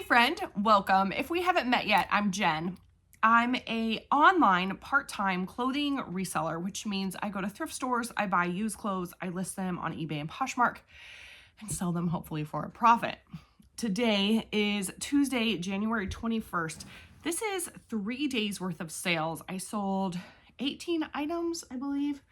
friend, welcome. If we haven't met yet, I'm Jen. I'm a online part-time clothing reseller, which means I go to thrift stores, I buy used clothes, I list them on eBay and Poshmark, and sell them hopefully for a profit. Today is Tuesday, January 21st. This is 3 days worth of sales. I sold 18 items, I believe.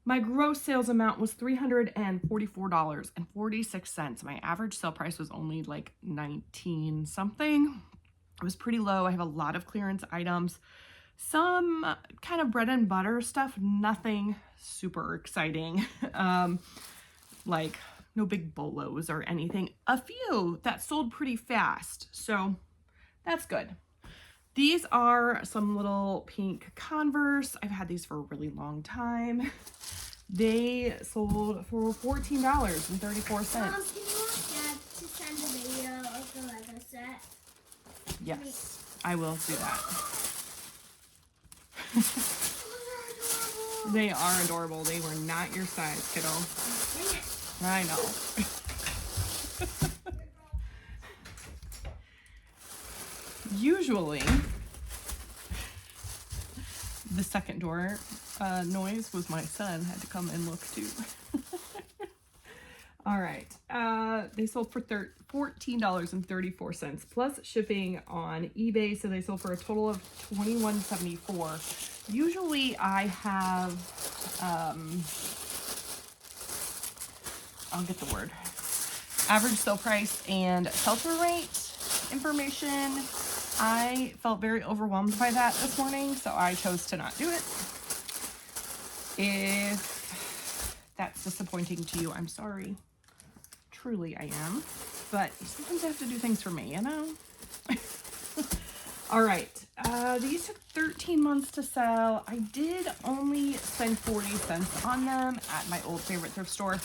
My gross sales amount was $344.46. My average sale price was only like 19 something. It was pretty low. I have a lot of clearance items, some kind of bread and butter stuff, nothing super exciting. Like no big bolos or anything. A few that sold pretty fast, so that's good. These are some little pink Converse. I've had these for a really long time. They sold for $14.34. Mom, can you ask Dad to send a video of the Lego set? Yes, I will do that. They are adorable. They were not your size, kiddo. I know. Usually, the second door noise was my son had to come and look too. All right, they sold for $14.34 plus shipping on eBay, so they sold for a total of $21.74. Usually I have, I'll get the word, average sale price and sell-through rate information. I felt very overwhelmed by that this morning, so I chose to not do it. If that's disappointing to you, I'm sorry. Truly I am. But sometimes I have to do things for me, you know? All right. These took 13 months to sell. I did only spend 40 cents on them at my old favorite thrift store.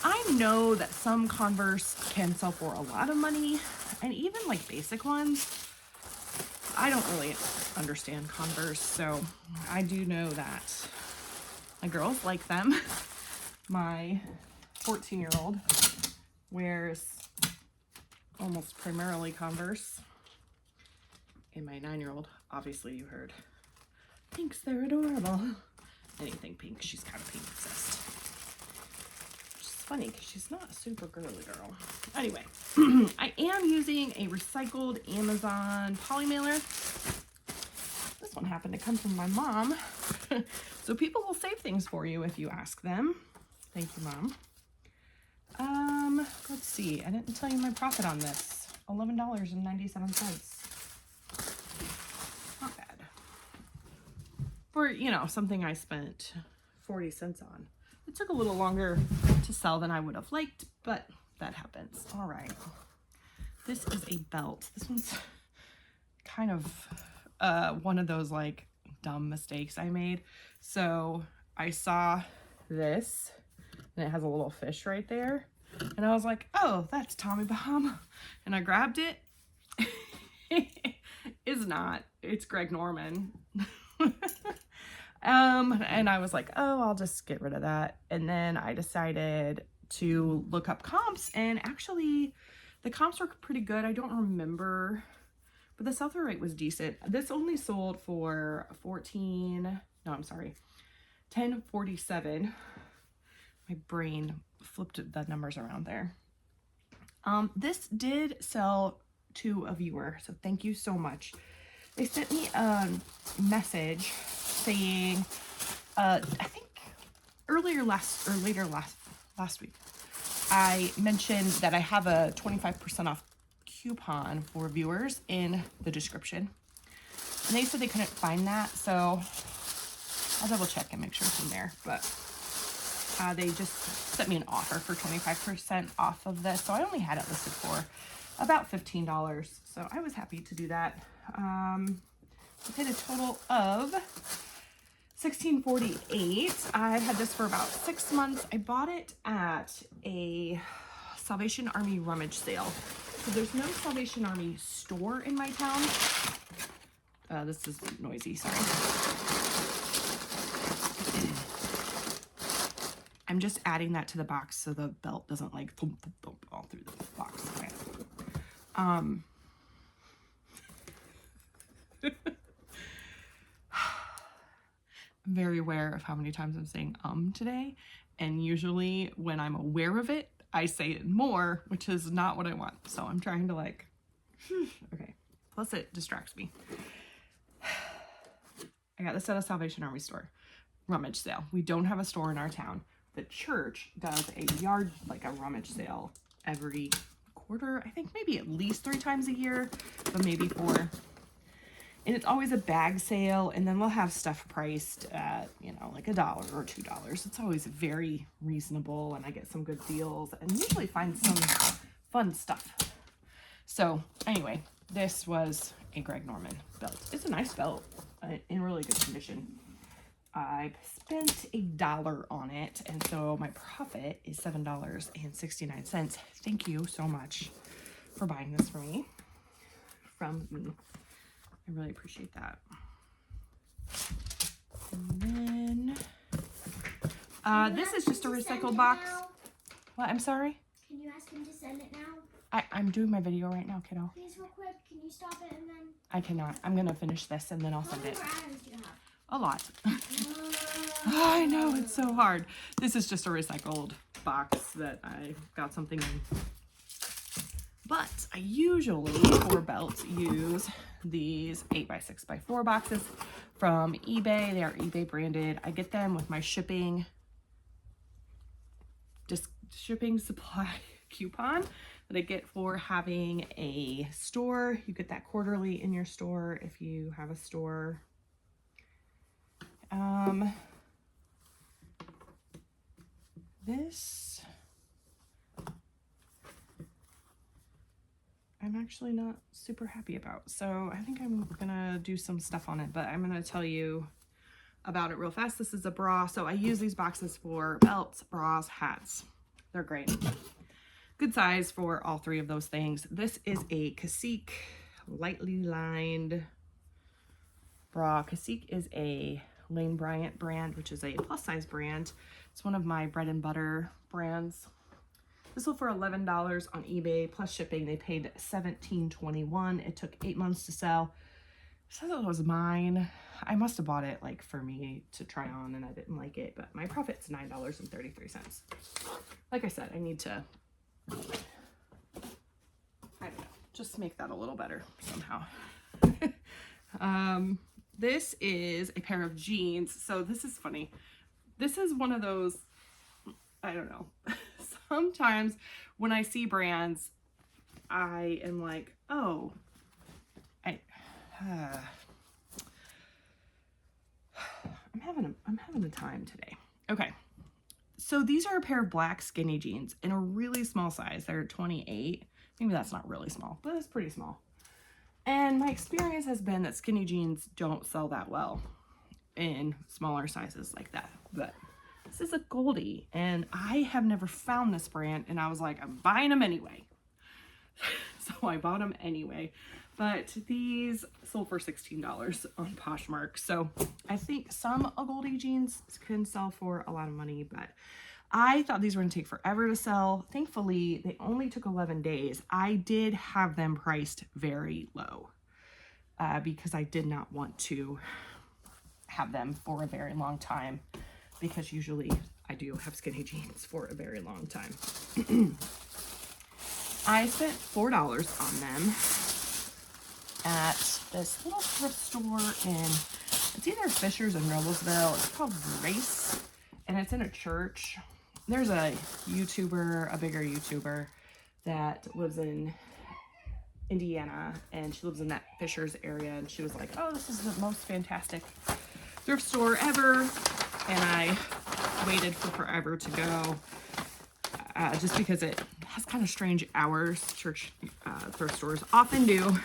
I know that some Converse can sell for a lot of money, and even like basic ones. I don't really understand Converse, so I do know that my girls like them. My 14-year-old wears almost primarily Converse, and my 9-year-old, obviously you heard, thinks they're adorable. Anything pink, she's kind of pink obsessed. Funny because she's not a super girly girl. Anyway, I am using a recycled Amazon poly mailer. This one happened to come from my mom. So people will save things for you if you ask them. Thank you, Mom. Let's see. I didn't tell you my profit on this. $11.97. Not bad. For, you know, something I spent 40 cents on. It took a little longer to sell than I would have liked, but that happens. All right. This is a belt. This one's kind of one of those like dumb mistakes I made. So I saw this and it has a little fish right there. And I was like, oh, that's Tommy Bahama. And I grabbed it. It's not. It's Greg Norman. And I was like, oh, I'll just get rid of that. And then I decided to look up comps, and actually the comps were pretty good. I don't remember, but the sell-through rate was decent. This only sold for $10.47. My brain flipped the numbers around there. This did sell to a viewer, so thank you so much. They sent me a message saying, I think later last week, I mentioned that I have a 25% off coupon for viewers in the description. And they said they couldn't find that, so I'll double check and make sure it's in there. But they just sent me an offer for 25% off of this. So I only had it listed for about $15. So I was happy to do that. I paid a total of $16.48. I had this for about 6 months. I bought it at a Salvation Army rummage sale. So there's no Salvation Army store in my town. This is noisy, sorry. I'm just adding that to the box so the belt doesn't like thump, thump, thump all through the box. Okay. I'm very aware of how many times I'm saying today, and usually when I'm aware of it, I say it more, which is not what I want. So I'm trying to like, okay. Plus it distracts me. I got this at a Salvation Army store. Rummage sale. We don't have a store in our town. The church does a yard, like a rummage sale every quarter. I think maybe at least 3 times a year, but maybe 4. And it's always a bag sale, and then we'll have stuff priced at, you know, like $1 or $2. It's always very reasonable, and I get some good deals and usually find some fun stuff. So anyway, this was a Greg Norman belt. It's a nice belt in really good condition. I spent $1 on it, and so my profit is $7.69. Thank you so much for buying this for me. From me. I really appreciate that. And then this is just a recycled box. What? I'm sorry? Can you ask him to send it now? I'm doing my video right now, kiddo. Please, real quick, can you stop it and then? I cannot. I'm gonna finish this and then I'll send it. How many items do you have? A lot. I know, it's so hard. This is just a recycled box that I got something in. But I usually, for belts, use these 8x6x4 boxes from eBay. They are eBay branded. I get them with my shipping supply coupon that I get for having a store. You get that quarterly in your store if you have a store. This I'm actually not super happy about, so I think I'm gonna do some stuff on it, but I'm gonna tell you about it real fast. This is a bra, so I use these boxes for belts, bras, hats. They're great. Good size for all 3 of those things. This is a Cacique lightly lined bra. Cacique is a Lane Bryant brand, which is a plus size brand. It's one of my bread and butter brands. This sold for $11 on eBay plus shipping. They paid $17.21. It took 8 months to sell. It says it was mine. I must have bought it like for me to try on and I didn't like it, but my profit's $9.33. Like I said, I need to, I don't know, just make that a little better somehow. This is a pair of jeans. So this is funny. This is one of those, I don't know. Sometimes when I see brands, I am like, oh, I'm having a time today. Okay. So these are a pair of black skinny jeans in a really small size. They're 28. Maybe that's not really small, but it's pretty small. And my experience has been that skinny jeans don't sell that well in smaller sizes like that. But this is a Goldie, and I have never found this brand, and I was like, I'm buying them anyway. So I bought them anyway. But these sold for $16 on Poshmark. So I think some Goldie jeans can sell for a lot of money, but I thought these were going to take forever to sell. Thankfully, they only took 11 days. I did have them priced very low because I did not want to have them for a very long time, because usually I do have skinny jeans for a very long time. I spent $4 on them at this little thrift store in, it's either Fishers or Noblesville. It's called Grace, and it's in a church. There's a YouTuber, a bigger YouTuber that lives in Indiana, and she lives in that Fishers area, and she was like, oh, this is the most fantastic thrift store ever. And I waited for forever to go just because it has kind of strange hours. Church thrift stores often do,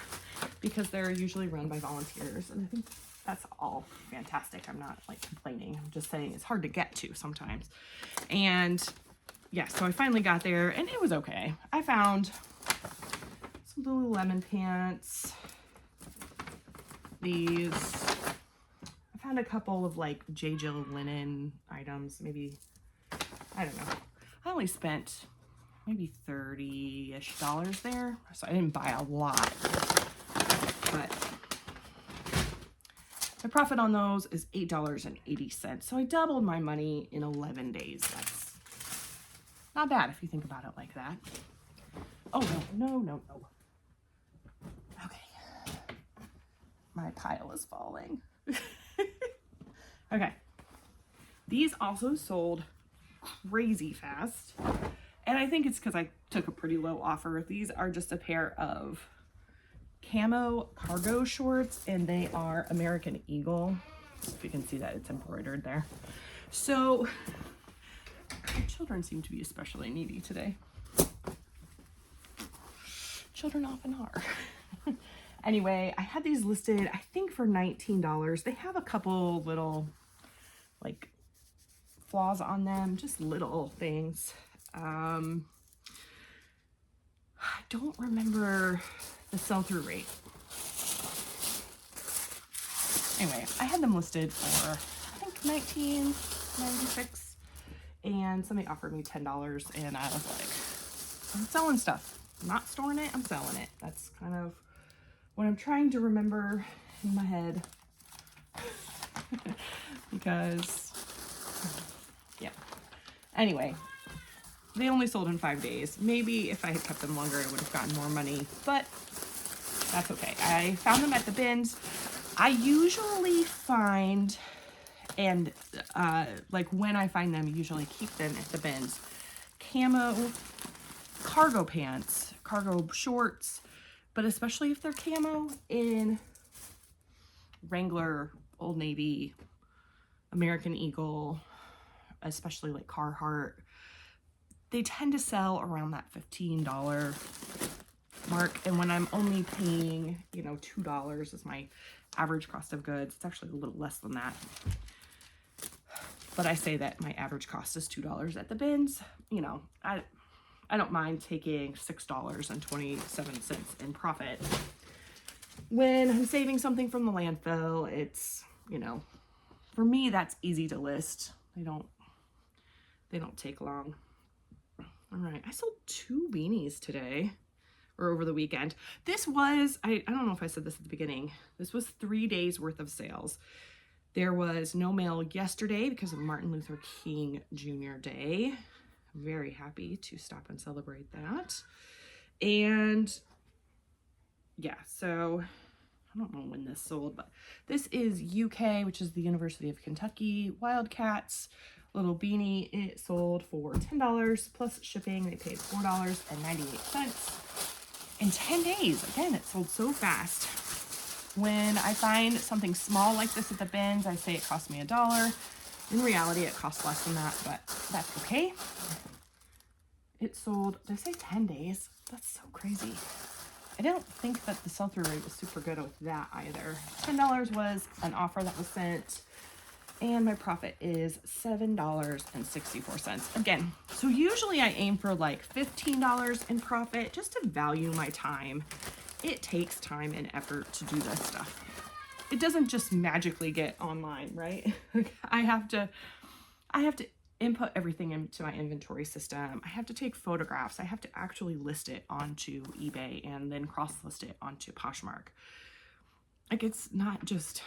because they're usually run by volunteers, and I think that's all fantastic. I'm not like complaining. I'm just saying it's hard to get to sometimes. And yeah, so I finally got there and it was okay. I found some Lululemon pants. These, I found a couple of like J. Jill linen items, maybe, I don't know. I only spent maybe $30-ish there. So I didn't buy a lot, but my profit on those is $8.80. So I doubled my money in 11 days. That's not bad if you think about it like that. Oh, no. Okay. My pile is falling. Okay. These also sold crazy fast. And I think it's because I took a pretty low offer. These are just a pair of camo cargo shorts, and they are American Eagle. If you can see that, it's embroidered there. So, the children seem to be especially needy today. Children often are. Anyway, I had these listed, I think for $19. They have a couple little, like, flaws on them, just little things. I don't remember the sell-through rate. Anyway, I had them listed for, I think, $19.96, and somebody offered me $10, and I was like, I'm selling stuff. I'm not storing it, I'm selling it. That's kind of what I'm trying to remember in my head. Because, yeah. Anyway, they only sold in 5 days. Maybe if I had kept them longer, I would have gotten more money, but that's okay. I found them at the bins. I usually find, and like when I find them, usually keep them at the bins. Camo cargo pants, cargo shorts, but especially if they're camo, in Wrangler, Old Navy, American Eagle, especially like Carhartt, they tend to sell around that $15 mark. And when I'm only paying, you know, $2 is my average cost of goods, it's actually a little less than that. But I say that my average cost is $2 at the bins. You know, I don't mind taking $6.27 in profit. When I'm saving something from the landfill, it's, you know, for me, that's easy to list. They don't take long. All right, I sold 2 beanies today, or over the weekend. This was, I don't know if I said this at the beginning, this was 3 days worth of sales. There was no mail yesterday because of Martin Luther King Jr. Day. I'm very happy to stop and celebrate that. And yeah, so I don't know when this sold, but this is UK, which is the University of Kentucky Wildcats little beanie. It sold for $10 plus shipping. They paid $4.98 in 10 days. Again, it sold so fast. When I find something small like this at the bins, I say it cost me $1. In reality, it costs less than that, but that's okay. It sold, did I say 10 days? That's so crazy. I don't think that the sell-through rate was super good with that either. $10 was an offer that was sent, and my profit is $7.64. Again, so usually I aim for like $15 in profit just to value my time. It takes time and effort to do this stuff. It doesn't just magically get online, right? I have to input everything into my inventory system. I have to take photographs. I have to actually list it onto eBay and then cross-list it onto Poshmark. Like, it's not just,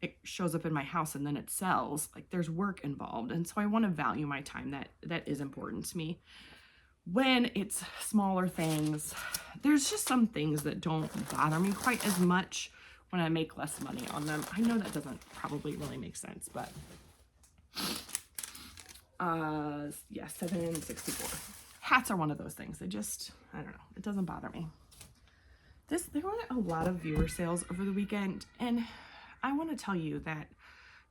it shows up in my house and then it sells. Like, there's work involved. And so I want to value my time. That is important to me. When it's smaller things, there's just some things that don't bother me quite as much when I make less money on them. I know that doesn't probably really make sense, but yeah, $7.64. Hats are one of those things. I don't know. It doesn't bother me. There were a lot of viewer sales over the weekend, and I want to tell you that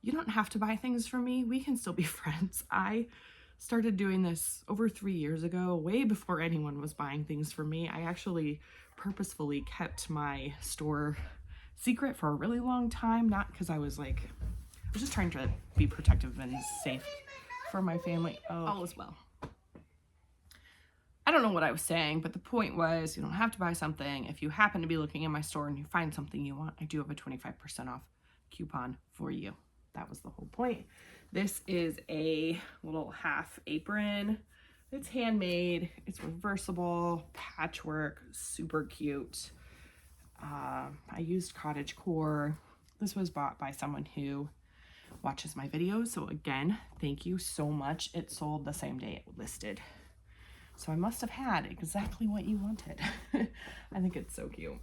you don't have to buy things from me. We can still be friends. I started doing this over 3 years ago, way before anyone was buying things from me. I actually purposefully kept my store secret for a really long time, not because I was just trying to be protective and safe for my family. All is well. I don't know what I was saying, but the point was, you don't have to buy something. If you happen to be looking in my store and you find something you want, I do have a 25% off coupon for you. That was the whole point. This is a little half apron It's handmade, it's reversible, patchwork, super cute. I used cottage core. This was bought by someone who watches my videos, so again, thank you so much. It sold the same day it listed, so I must have had exactly what you wanted. I think it's so cute.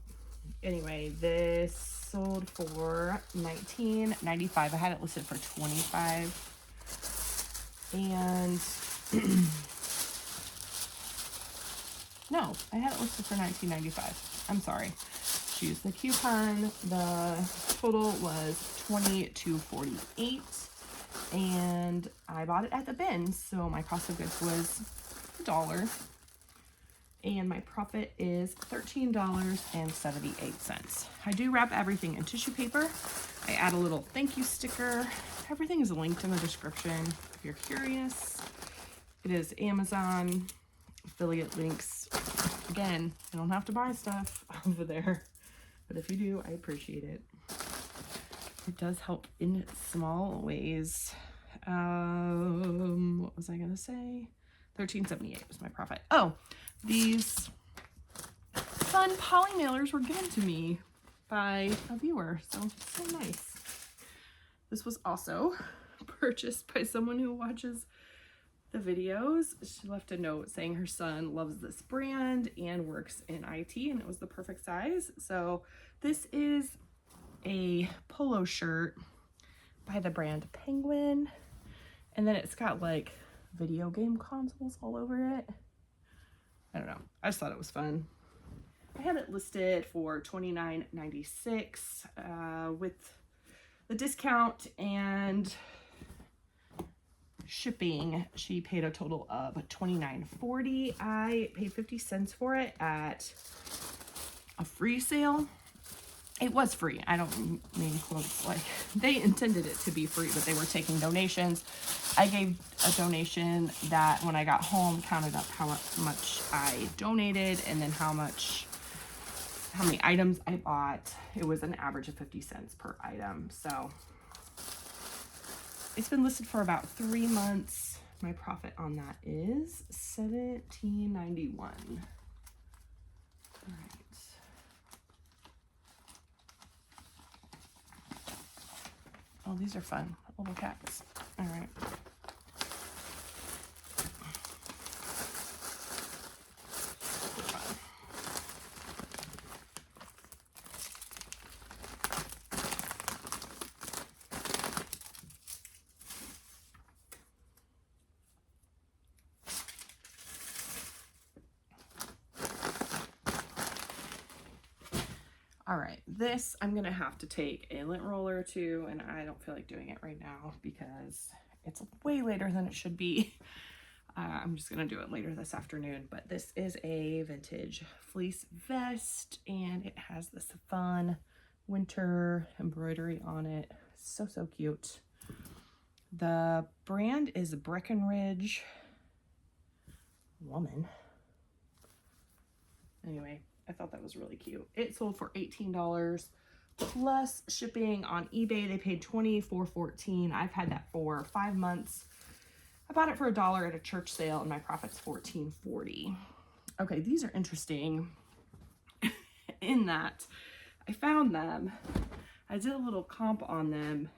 Anyway, this sold for $19.95. I had it listed for $25, and no, I had it listed for $19.95. I'm sorry. She used the coupon. The total was $22.48, and I bought it at the bin, so my cost of goods was $1, and my profit is $13.78. I do wrap everything in tissue paper. I add a little thank you sticker. Everything is linked in the description if you're curious. It is Amazon affiliate links. Again, you don't have to buy stuff over there, but if you do, I appreciate it. It does help in small ways. What was I gonna say? $13.78 was my profit. Oh, these fun poly mailers were given to me by a viewer, so nice. This was also purchased by someone who watches the videos. She left a note saying her son loves this brand and works in IT, and it was the perfect size. So this is a polo shirt by the brand Penguin, and then it's got like video game consoles all over it. I don't know, I just thought it was fun. I had it listed for $29.96 with the discount and shipping. She paid a total of $29.40. I paid 50 cents for it at a free sale. It was free. I don't mean quotes, like they intended it to be free, but they were taking donations. I gave a donation that when I got home counted up how much I donated and then how many items I bought. It was an average of 50 cents per item. So it's been listed for about 3 months. My profit on that is $17.91. All right. Oh, these are fun. Little cats. All right. All right, this I'm gonna have to take a lint roller to, and I don't feel like doing it right now because it's way later than it should be. I'm just gonna do it later this afternoon, but this is a vintage fleece vest, and it has this fun winter embroidery on it. So cute. The brand is Breckenridge Woman. Anyway, I thought that was really cute. It sold for $18 plus shipping. On eBay they paid $24.14. I've had that for 5 months. I bought it for $1 at a church sale, and my profit's $14.40. Okay, these are interesting in that I found them. I did a little comp on them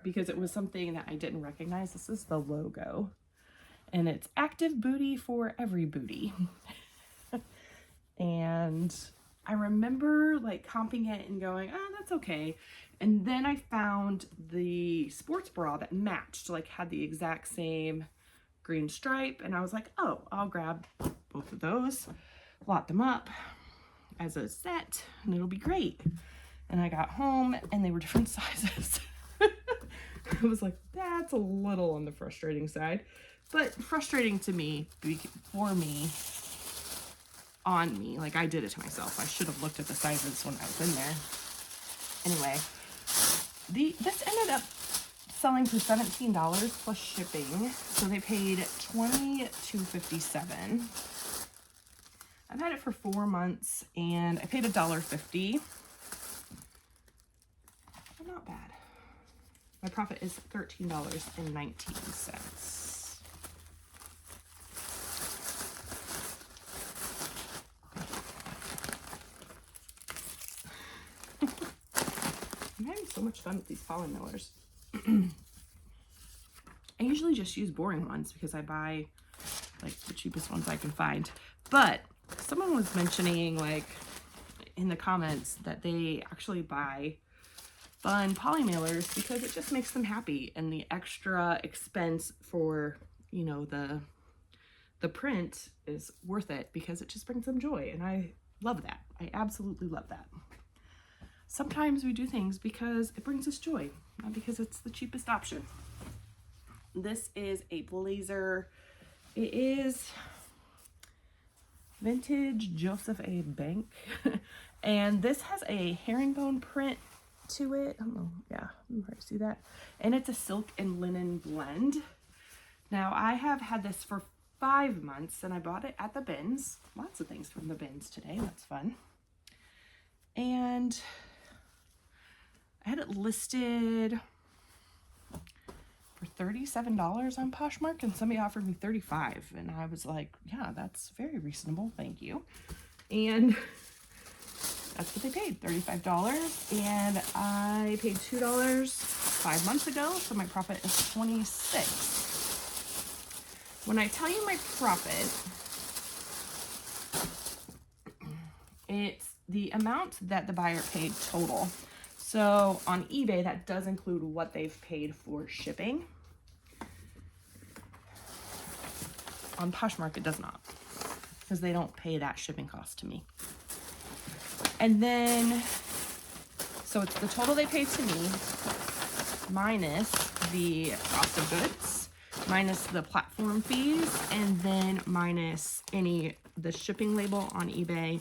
because it was something that I didn't recognize. This is the logo, and it's active booty for every booty. And I remember like comping it and going, oh, that's okay. And then I found the sports bra that matched, like had the exact same green stripe. And I was like, oh, I'll grab both of those, lot them up as a set, and it'll be great. And I got home and they were different sizes. I was like, that's a little on the frustrating side, but frustrating to me, for me, on me, like I did it to myself. I should have looked at the sizes when I was in there. Anyway, this ended up selling for $17 plus shipping, so they paid $22.57. I've had it for 4 months, and I paid $1.50. Not bad. My profit is $13.19. much fun with these poly mailers. I usually just use boring ones because I buy like the cheapest ones I can find. But someone was mentioning like in the comments that they actually buy fun poly mailers because it just makes them happy, and the extra expense for, you know, the print is worth it because it just brings them joy, and I love that. I absolutely love that. Sometimes we do things because it brings us joy, not because it's the cheapest option. This is a blazer. It is vintage Joseph A. Bank. And this has a herringbone print to it. I don't know. Yeah, you can see that. And it's a silk and linen blend. Now, I have had this for 5 months, and I bought it at the bins. Lots of things from the bins today. That's fun. And I had it listed for $37 on Poshmark, and somebody offered me $35, and I was like, yeah, that's very reasonable, thank you. And that's what they paid, $35, and I paid $2 5 months ago, so my profit is $26. When I tell you my profit, it's the amount that the buyer paid total. So on eBay, that does include what they've paid for shipping. On Poshmark, it does not, because they don't pay that shipping cost to me. And then, so it's the total they paid to me, minus the cost of goods, minus the platform fees, and then minus the shipping label on eBay.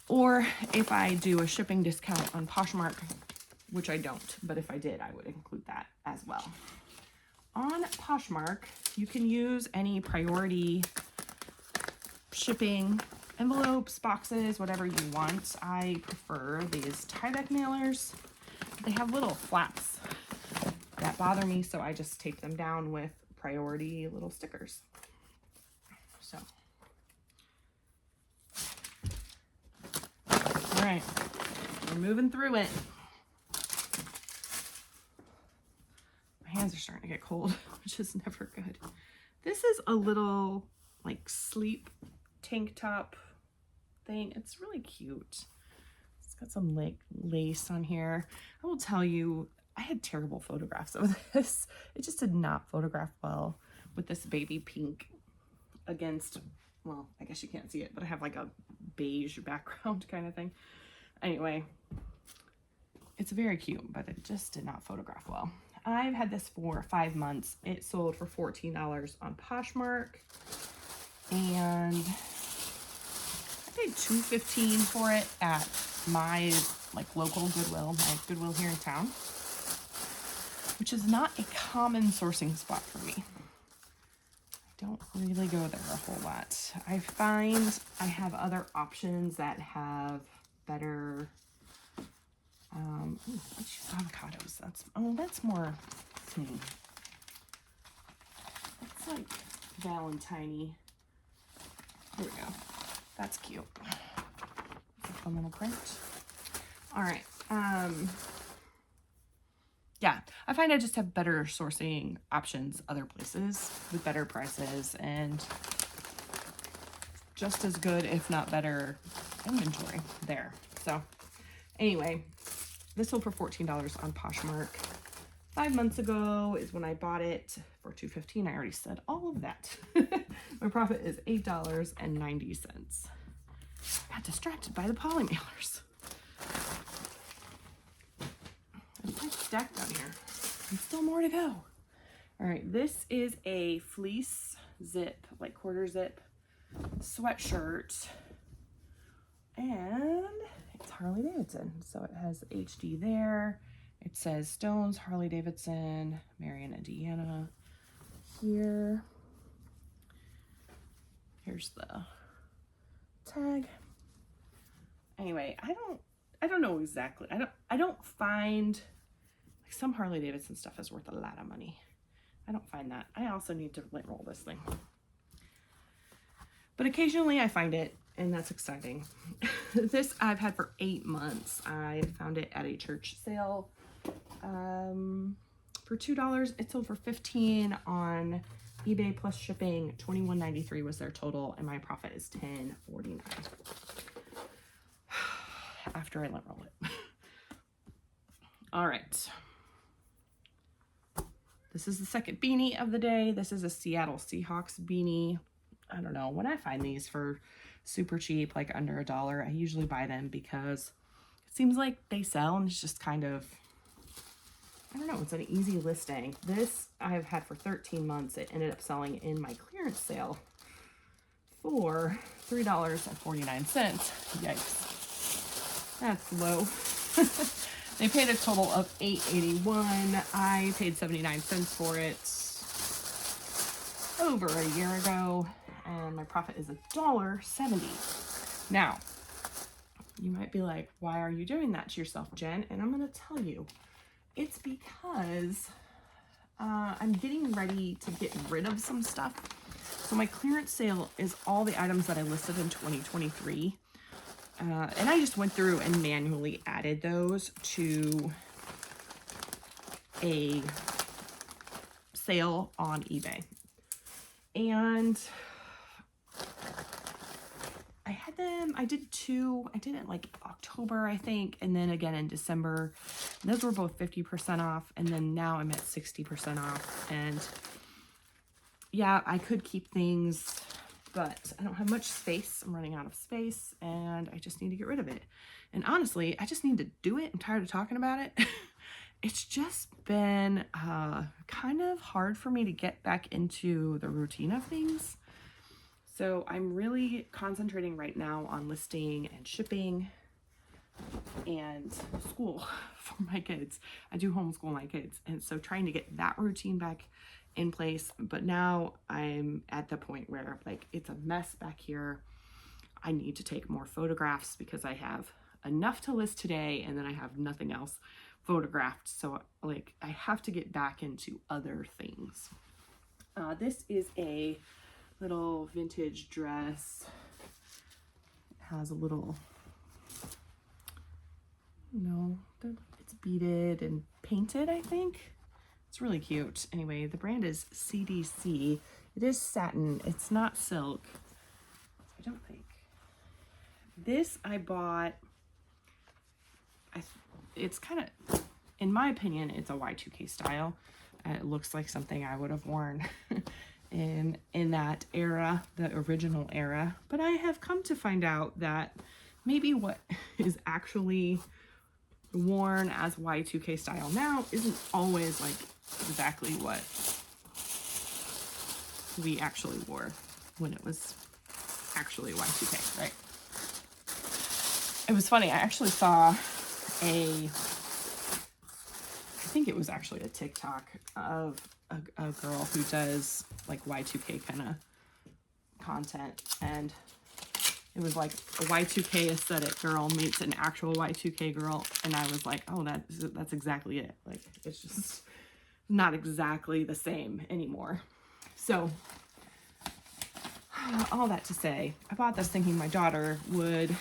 Or if I do a shipping discount on Poshmark, which I don't, but if I did, I would include that as well. On Poshmark, you can use any priority shipping envelopes, boxes, whatever you want. I prefer these tie-back mailers. They have little flaps that bother me, so I just tape them down with priority little stickers. So, all right, we're moving through it. My hands are starting to get cold, which is never good. This is a little like sleep tank top thing. It's really cute. It's got some like lace on here. I will tell you, I had terrible photographs of this. It just did not photograph well with this baby pink against, well, I guess you can't see it, but I have like a beige background kind of thing. Anyway, it's very cute, but it just did not photograph well. I've had this for 5 months. It sold for $14 on Poshmark, and I paid $2.15 for it at my like local Goodwill, my Goodwill here in town, which is not a common sourcing spot for me. I don't really go there a whole lot. I find I have other options that have better, let's use avocados. That's more, it's like Valentine-y. Here we go. That's cute. It's a fun little print. All right. Yeah, I find I just have better sourcing options other places with better prices and just as good, if not better, inventory there. So anyway, this sold for $14 on Poshmark. 5 months ago is when I bought it for $2.15. I already said all of that. My profit is $8.90. Got distracted by the poly mailers. It's like stacked down here. And still more to go. All right, this is a fleece zip, like quarter zip sweatshirt. And it's Harley Davidson. So it has HD there. It says Stones, Harley Davidson, Marion, Indiana. Here. Here's the tag. Anyway, I don't know exactly. I don't find like some Harley Davidson stuff is worth a lot of money. I don't find that. I also need to lint roll this thing. But occasionally I find it and that's exciting. This I've had for 8 months. I found it at a church sale for $2. It sold for $15 on eBay plus shipping. $21.93 was their total, and my profit is $10.49 after I let roll it. All right. This is the second beanie of the day. This is a Seattle Seahawks beanie. I don't know, when I find these for super cheap, like under $1, I usually buy them because it seems like they sell and it's just kind of, I don't know, it's an easy listing. This I've had for 13 months. It ended up selling in my clearance sale for $3.49. Yikes. That's low. They paid a total of $8.81. I paid 79 cents for it over a year ago, and my profit is $1.70. Now, you might be like, why are you doing that to yourself, Jen? And I'm going to tell you, it's because I'm getting ready to get rid of some stuff. So my clearance sale is all the items that I listed in 2023. And I just went through and manually added those to a sale on eBay. And I had them, I did it like October, I think, and then again in December. Those were both 50% off, and then now I'm at 60% off. And yeah, I could keep things, but I don't have much space. I'm running out of space, and I just need to get rid of it. And honestly, I just need to do it. I'm tired of talking about it. It's just been kind of hard for me to get back into the routine of things. So I'm really concentrating right now on listing and shipping and school for my kids. I do homeschool my kids, and so trying to get that routine back in place. But now I'm at the point where, like, it's a mess back here. I need to take more photographs because I have enough to list today, and then I have nothing else photographed. So, like, I have to get back into other things. This is a little vintage dress. It has a little, it's beaded and painted, I think. It's really cute. Anyway, the brand is CDC. It is satin. It's not silk, I don't think. This I bought, it's kind of, in my opinion, it's a Y2K style. It looks like something I would have worn in that era, the original era. But I have come to find out that maybe what is actually worn as Y2K style now isn't always like exactly what we actually wore when it was actually Y2K, right? It was funny, I actually saw I think it was actually a TikTok of a girl who does like Y2K kind of content, and it was like a Y2K aesthetic girl meets an actual Y2K girl, and I was like, oh, that's exactly it. Like, it's just not exactly the same anymore. So all that to say, I bought this thinking my daughter would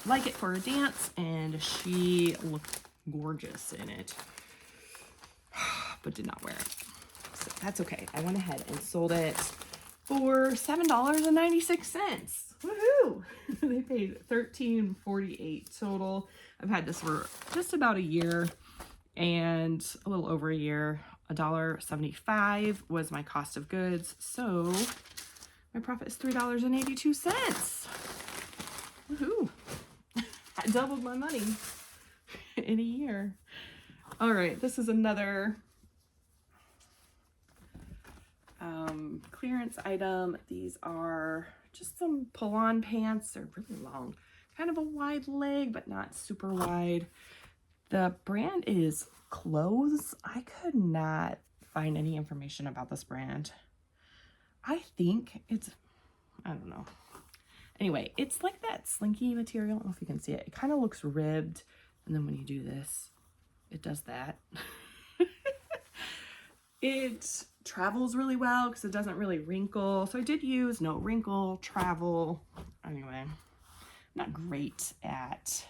like it for a dance, and she looked gorgeous in it, but did not wear it. So that's okay. I went ahead and sold it for $7.96. Woohoo! They paid $13.48 total. I've had this for just about a year, and a little over a year. $1.75 was my cost of goods, so my profit is $3.82. Woohoo! I doubled my money in a year. All right, this is another clearance item. These are just some pull-on pants. They're really long, kind of a wide leg, but not super wide. The brand is Clothes. I could not find any information about this brand. I think it's, I don't know. Anyway, it's like that slinky material. I don't know if you can see it. It kind of looks ribbed, and then when you do this, it does that. It travels really well because it doesn't really wrinkle. So I did use no wrinkle, travel. Anyway, I'm not great at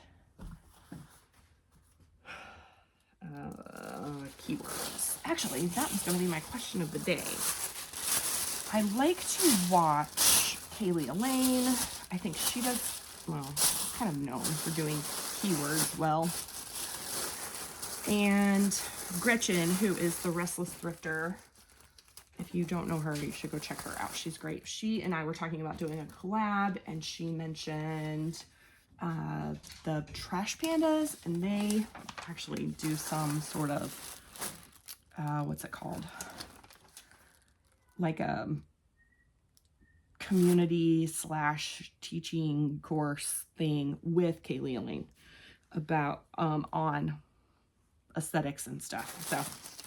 keywords. Actually, that was going to be my question of the day. I like to watch Kaylee Elaine. I think she does, well, kind of known for doing keywords well. And Gretchen, who is the Restless Thrifter. If you don't know her, you should go check her out. She's great. She and I were talking about doing a collab, and she mentioned the Trash Pandas, and they actually do some sort of, what's it called? Like a community / teaching course thing with Kaylee Elaine about, on aesthetics and stuff. So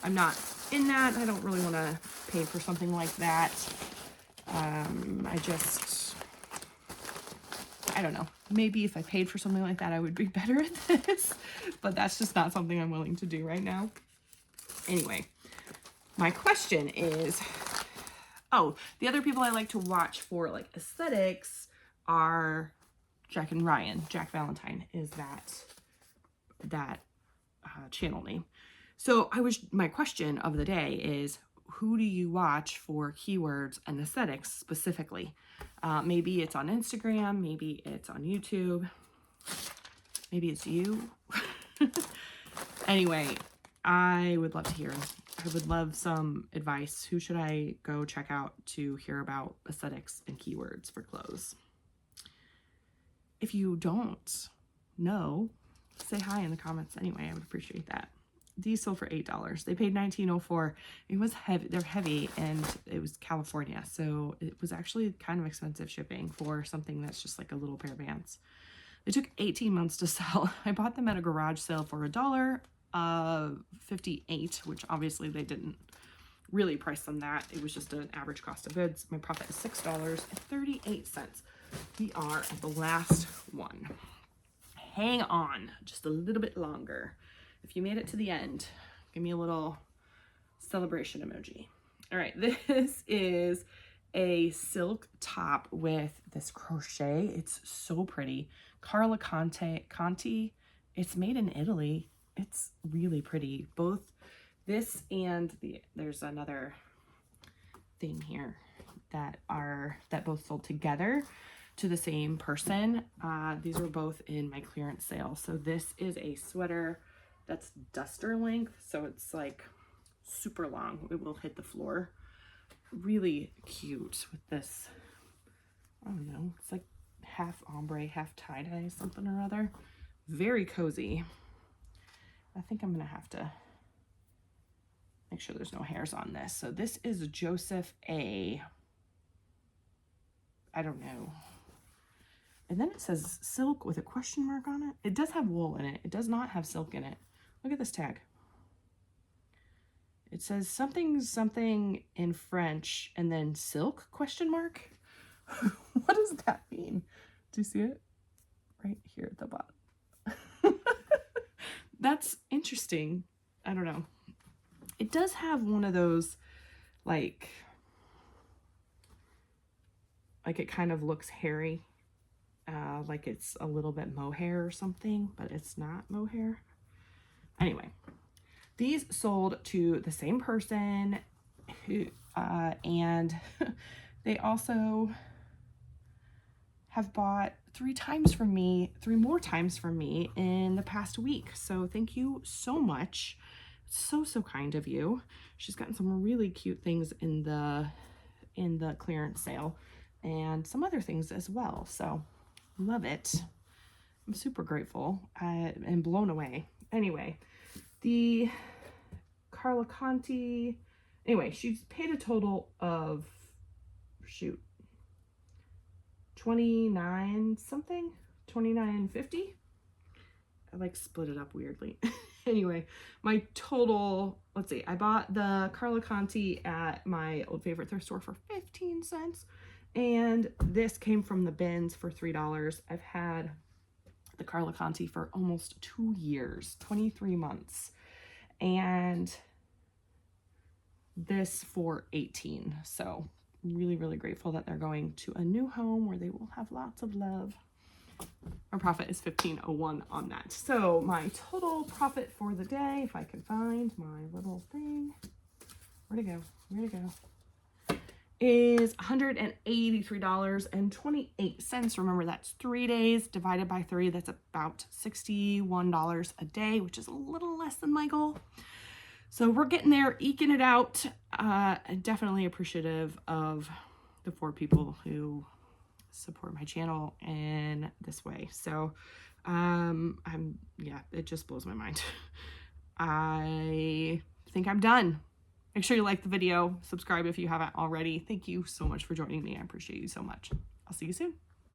I'm not in that. I don't really want to pay for something like that. I don't know. Maybe if I paid for something like that, I would be better at this, but that's just not something I'm willing to do right now. Anyway, my question is, oh, the other people I like to watch for like aesthetics are Jack and Ryan. Jack Valentine is that channel name. So my question of the day is, who do you watch for keywords and aesthetics specifically? Maybe it's on Instagram, maybe it's on YouTube, maybe it's you. Anyway, I would love to hear. I would love some advice. Who should I go check out to hear about aesthetics and keywords for clothes? If you don't know, say hi in the comments anyway. I would appreciate that. These sold for $8. They paid $19.04. It was heavy. They're heavy, and it was California, so it was actually kind of expensive shipping for something that's just like a little pair of pants. They took 18 months to sell. I bought them at a garage sale for $1.58, which obviously they didn't really price them that. It was just an average cost of goods. My profit is $6.38. We are at the last one. Hang on just a little bit longer. If you made it to the end, give me a little celebration emoji. All right, this is a silk top with this crochet. It's so pretty. Carla Conti. It's made in Italy. It's really pretty. Both this and there's another thing here that both sold together to the same person. These were both in my clearance sale. So this is a sweater that's duster length, so it's like super long. It will hit the floor. Really cute with this, I don't know, it's like half ombre, half tie-dye, something or other. Very cozy. I think I'm gonna have to make sure there's no hairs on this. So this is Joseph A. I don't know. And then it says silk with a question mark on it. It does have wool in it. It does not have silk in it. Look at this tag. It says something in French and then silk question mark. What does that mean? Do you see it? Right here at the bottom. That's interesting. I don't know. It does have one of those like it kind of looks hairy. Like it's a little bit mohair or something, but it's not mohair. Anyway, these sold to the same person who, and they also have bought 3 more times from me in the past week. So thank you so much. So kind of you. She's gotten some really cute things in the clearance sale and some other things as well. So love it. I'm super grateful and blown away. Anyway, the Carla Conti, anyway, she's paid a total of, shoot, $29 something, $29.50. I like split it up weirdly. Anyway, my total, let's see, I bought the Carla Conti at my old favorite thrift store for 15 cents. And this came from the bins for $3. I've had the Carla Conti for almost 2 years, 23 months. And this for $18. So really, really grateful that they're going to a new home where they will have lots of love. Our profit is $15.01 on that. So my total profit for the day, if I can find my little thing, where'd it go, is $183.28. Remember, that's 3 days divided by 3. That's about $61 a day, which is a little less than my goal. So we're getting there, eking it out. Definitely appreciative of the 4 people who support my channel in this way. So yeah, it just blows my mind. I think I'm done. Make sure you like the video, subscribe if you haven't already. Thank you so much for joining me. I appreciate you so much. I'll see you soon.